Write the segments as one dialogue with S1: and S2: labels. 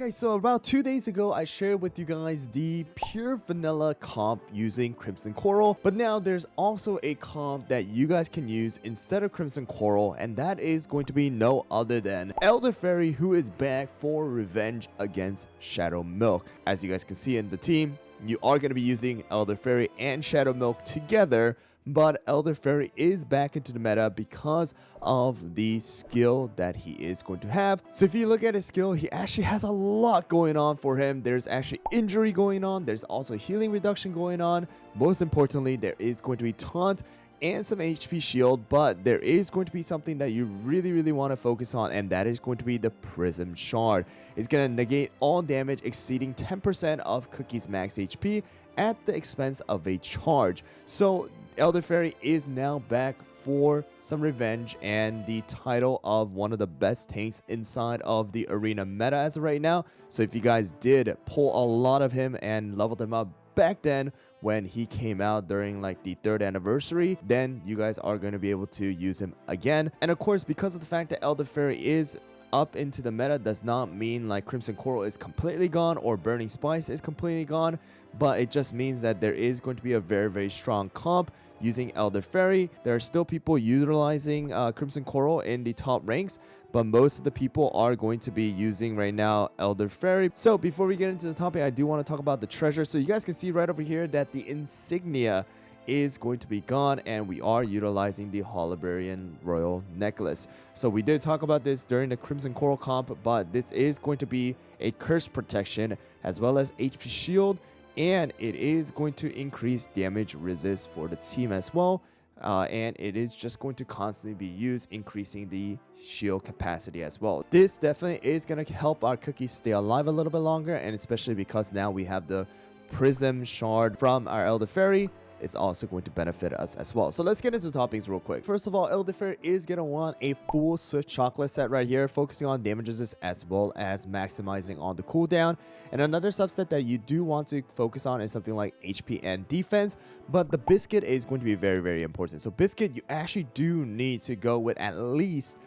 S1: guys, so about 2 days ago I shared with you guys the pure vanilla comp using Crimson Coral, but now there's also a comp that you guys can use instead of Crimson Coral, and that is going to be no other than Elderfairy, who is back for revenge against Shadow Milk. As you guys can see in the team, you are going to be using Elderfairy and Shadow Milk together, but Elderfairy is back into the meta because of the skill that he is going to have. So if you look at his skill, he actually has a lot going on for him. There's actually injury going on, there's also healing reduction going on. Most importantly, there is going to be taunt and some HP shield, but there is going to be something that you really want to focus on, and that is going to be the Prism Shard. It's going to negate all damage exceeding 10% of Cookie's max HP at the expense of a charge. So Elderfairy is now back for some revenge and the title of one of the best tanks inside of the arena meta as of right now. So if you guys did pull a lot of him and leveled him up back then when he came out during like the 3rd anniversary, then you guys are going to be able to use him again. And of course, because of the fact that Elderfairy is up into the meta does not mean like Crimson Coral is completely gone or Burning Spice is completely gone, but it just means that there is going to be a very strong comp using Elderfairy. There are still people utilizing Crimson Coral in the top ranks, but most of the people are going to be using right now Elderfairy. So before we get into the topic, I do want to talk about the treasure. So you guys can see right over here that the insignia is going to be gone, and we are utilizing the Holiberian Royal Necklace. So we did talk about this during the Crimson Coral comp, but this is going to be a curse protection as well as HP shield, and it is going to increase damage resist for the team as well. And it is just going to constantly be used, increasing the shield capacity as well. This definitely is going to help our cookies stay alive a little bit longer, and especially because now we have the Prism Shard from our Elderfairy, it's also going to benefit us as well. So let's get into toppings real quick. First of all, Elderfairy is going to want a full Swift Chocolate set right here, focusing on damage resist as well as maximizing on the cooldown. And another subset that you do want to focus on is something like HP and defense, but the Biscuit is going to be very important. So Biscuit, you actually do need to go with at least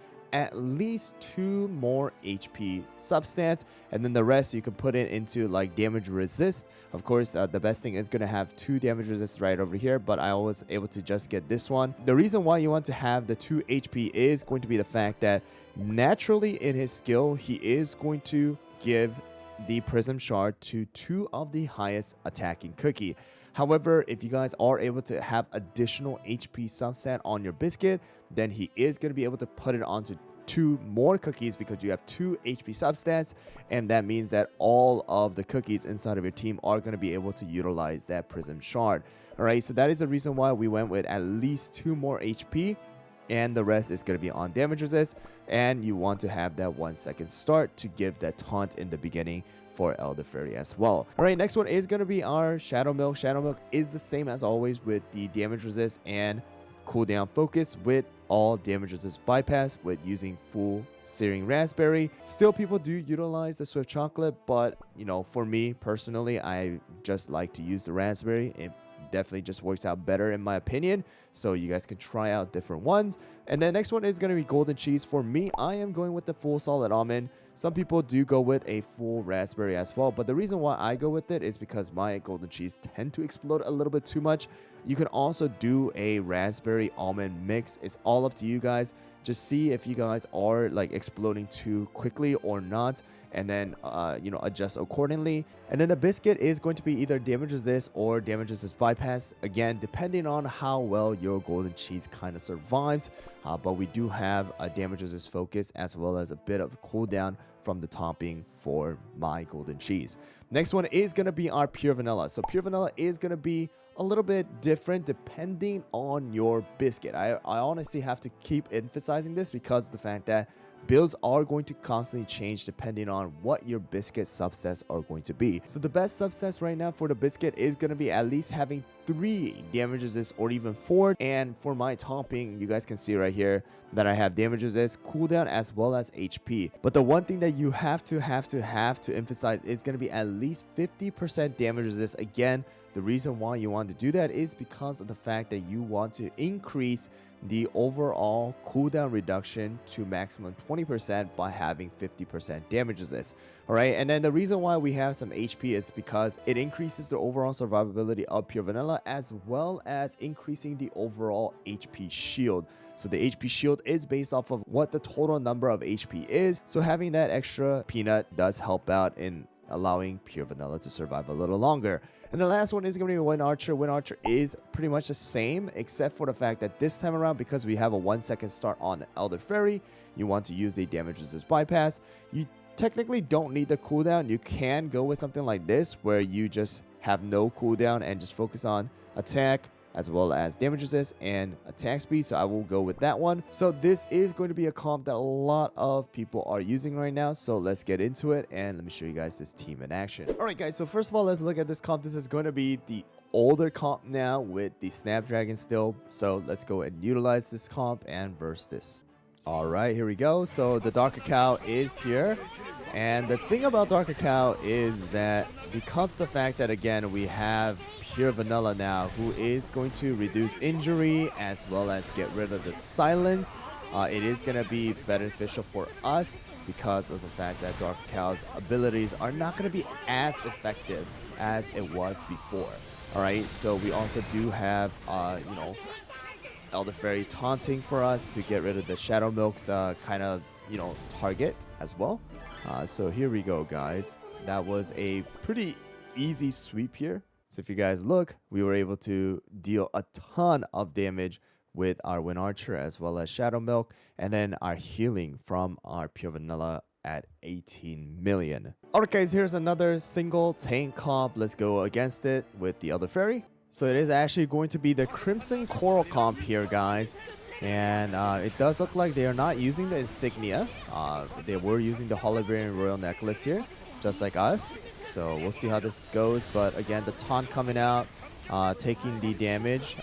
S1: 2 more HP substance, and then the rest you can put it into like damage resist. Of course, the best thing is going to have 2 damage resist right over here, but I was able to just get this one. The reason why you want to have the 2 HP is going to be the fact that naturally in his skill, he is going to give the Prism Shard to 2 of the highest attacking cookie. However, if you guys are able to have additional HP substat on your Biscuit, then he is going to be able to put it onto 2 more cookies because you have 2 HP substats, and that means that all of the cookies inside of your team are going to be able to utilize that Prism Shard. Alright, so that is the reason why we went with at least 2 more HP, and the rest is going to be on damage resist, and you want to have that 1 second start to give that taunt in the beginning for Elderfairy as well. Alright, next one is going to be our Shadow Milk. Shadow Milk is the same as always with the damage resist and cooldown focus with all damage resist bypass with using full Searing Raspberry. Still, people do utilize the Swift Chocolate, but you know, for me personally, I just like to use the Raspberry. It definitely just works out better in my opinion, so you guys can try out different ones. And then next one is going to be Golden Cheese. For me, I am going with the full solid almond. Some people do go with a full raspberry as well, but the reason why I go with it is because my golden cheese tend to explode a little bit too much. You can also do a raspberry almond mix. It's all up to you guys. Just see if you guys are like exploding too quickly or not, and then you know, adjust accordingly. And then the Biscuit is going to be either damage resist or damage resist bypass, again depending on how well your golden cheese kind of survives, but we do have a damage resist focus as well as a bit of cooldown from the topping for my golden cheese. Next one is going to be our pure vanilla. So pure vanilla is going to be a little bit different depending on your Biscuit. I honestly have to keep emphasizing this because of the fact that builds are going to constantly change depending on what your Biscuit subsets are going to be. So the best subsets right now for the Biscuit is going to be at least having 3 damage resist or even 4. And for my topping, you guys can see right here that I have damage resist, cooldown, as well as HP. But the one thing that you have to emphasize is going to be at least 50% damage resist. Again, The reason why you want to do that is because of the fact that you want to increase the overall cooldown reduction to maximum 20% by having 50% damage resist. Alright, and then the reason why we have some HP is because it increases the overall survivability of Pure Vanilla as well as increasing the overall HP shield. So the HP shield is based off of what the total number of HP is. So having that extra peanut does help out in allowing Pure Vanilla to survive a little longer. And the last one is going to be Wind Archer. Wind Archer is pretty much the same, except for the fact that this time around, because we have a 1-second start on Elder Faerie, you want to use the damage resist bypass. You technically don't need the cooldown. You can go with something like this, where you just have no cooldown and just focus on attack, as well as damage resist and attack speed. So I will go with that one. So this is going to be a comp that a lot of people are using right now. So let's get into it and let me show you guys this team in action. Alright guys, so first of all, let's look at this comp. This is going to be the older comp now with the Snapdragon still. So let's go and utilize this comp and burst this. Alright, here we go. So the Dark Cacao is here. And the thing about Dark Cacao is that because of the fact that, again, we have Pure Vanilla now, who is going to reduce injury as well as get rid of the silence, it is going to be beneficial for us because of the fact that Dark Cacao's abilities are not going to be as effective as it was before. Alright, so we also do have, Elder Faerie taunting for us to get rid of the Shadow Milk's kind of, target as well. So here we go, guys. That was a pretty easy sweep here. So if you guys look, we were able to deal a ton of damage with our Wind Archer as well as Shadow Milk, and then our healing from our Pure Vanilla at 18 million. Alright guys, here's another single tank comp. Let's go against it with the Elder Faerie. So it is actually going to be the Crimson Coral comp here, guys. And it does look like they are not using the insignia. They were using the Holibarian Royal Necklace here, just like us. So we'll see how this goes. But again, the taunt coming out, taking the damage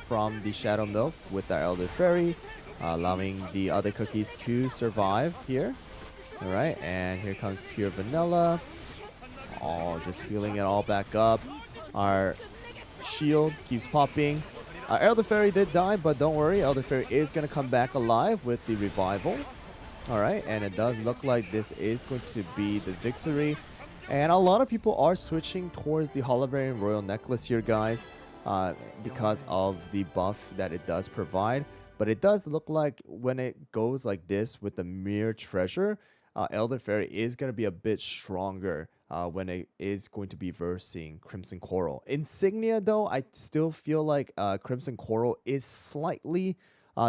S1: from the Shadow Milk with our Elder Faerie, allowing the other cookies to survive here. Alright, and here comes Pure Vanilla. Oh, just healing it all back up. Our shield keeps popping. Elder Faerie did die, but don't worry, Elder Faerie is going to come back alive with the revival. Alright, and it does look like this is going to be the victory. And a lot of people are switching towards the Holibarian Royal Necklace here, guys, because of the buff that it does provide. But it does look like when it goes like this with the Mere Treasure, Elder Faerie is going to be a bit stronger when it is going to be versing Crimson Coral. Insignia, though, I still feel like Crimson Coral is slightly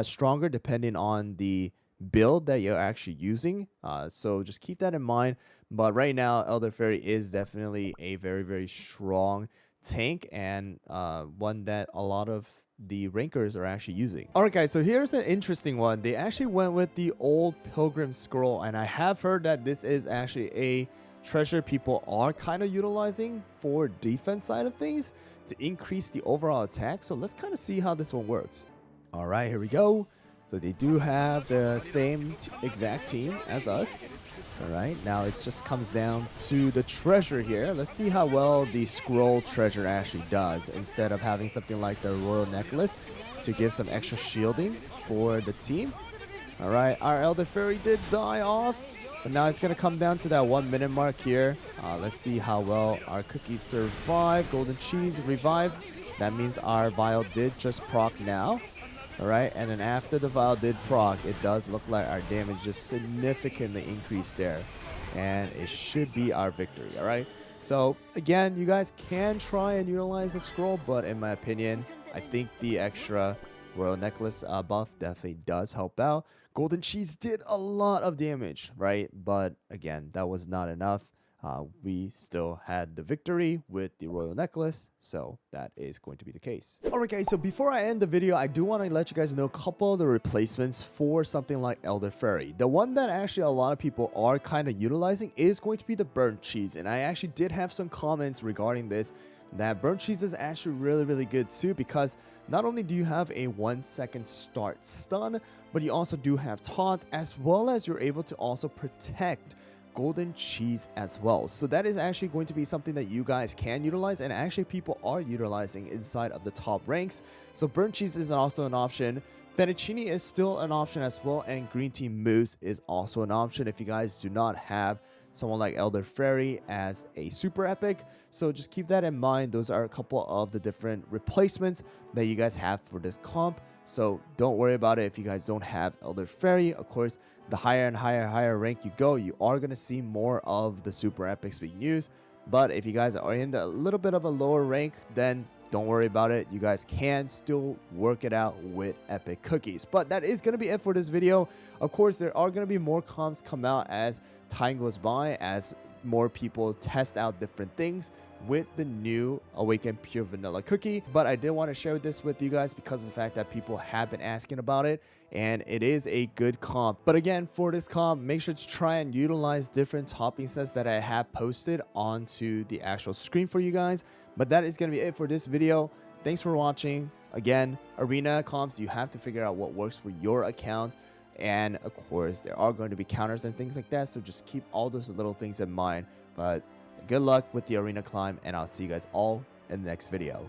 S1: stronger depending on the build that you're actually using. So just keep that in mind. But right now, Elder Faerie is definitely a very, very strong tank and one that a lot of the rankers are actually using. Alright guys, so here's an interesting one. They actually went with the old Pilgrim Scroll, and I have heard that this is actually a treasure people are kind of utilizing for defense side of things to increase the overall attack. So let's kind of see how this one works. Alright, here we go. So they do have the same exact team as us. Alright, now it just comes down to the treasure here. Let's see how well the scroll treasure actually does instead of having something like the Royal Necklace to give some extra shielding for the team. Alright, our Elder Faerie did die off, but now it's going to come down to that 1 minute mark here. Let's see how well our cookies survive. Golden Cheese revive. That means our vial did just proc now. Alright, and then after the vial did proc, it does look like our damage just significantly increased there. And it should be our victory, alright? So, again, you guys can try and utilize the scroll, but in my opinion, I think the extra Royal Necklace buff definitely does help out. Golden Cheese did a lot of damage, right? But again, that was not enough. We still had the victory with the Royal Necklace, so that is going to be the case. Alright guys, so before I end the video, I do want to let you guys know a couple of the replacements for something like Elder Faerie. The one that actually a lot of people are kind of utilizing is going to be the Burnt Cheese, and I actually did have some comments regarding this, that Burnt Cheese is actually really good too, because not only do you have a 1 second start stun, but you also do have taunt, as well as you're able to also protect golden cheese as well. So that is actually going to be something that you guys can utilize, and actually people are utilizing inside of the top ranks. So burnt cheese is also an option. Fettuccine is still an option as well, and green tea mousse is also an option if you guys do not have someone like Elder Faerie as a super epic. So just keep that in mind. Those are a couple of the different replacements that you guys have for this comp. So don't worry about it if you guys don't have Elder Faerie. Of course, the higher and higher rank you go, you are going to see more of the super epics being used. But if you guys are in a little bit of a lower rank, then don't worry about it. You guys can still work it out with epic cookies. But that is going to be it for this video. Of course, there are going to be more comps come out as time goes by, as more people test out different things with the new Awakened Pure Vanilla Cookie. But I did want to share this with you guys because of the fact that people have been asking about it, and it is a good comp. But again, for this comp, make sure to try and utilize different topping sets that I have posted onto the actual screen for you guys. But that is going to be it for this video. Thanks for watching. Again, arena comps, you have to figure out what works for your account. And of course, there are going to be counters and things like that. So just keep all those little things in mind. But good luck with the arena climb, and I'll see you guys all in the next video.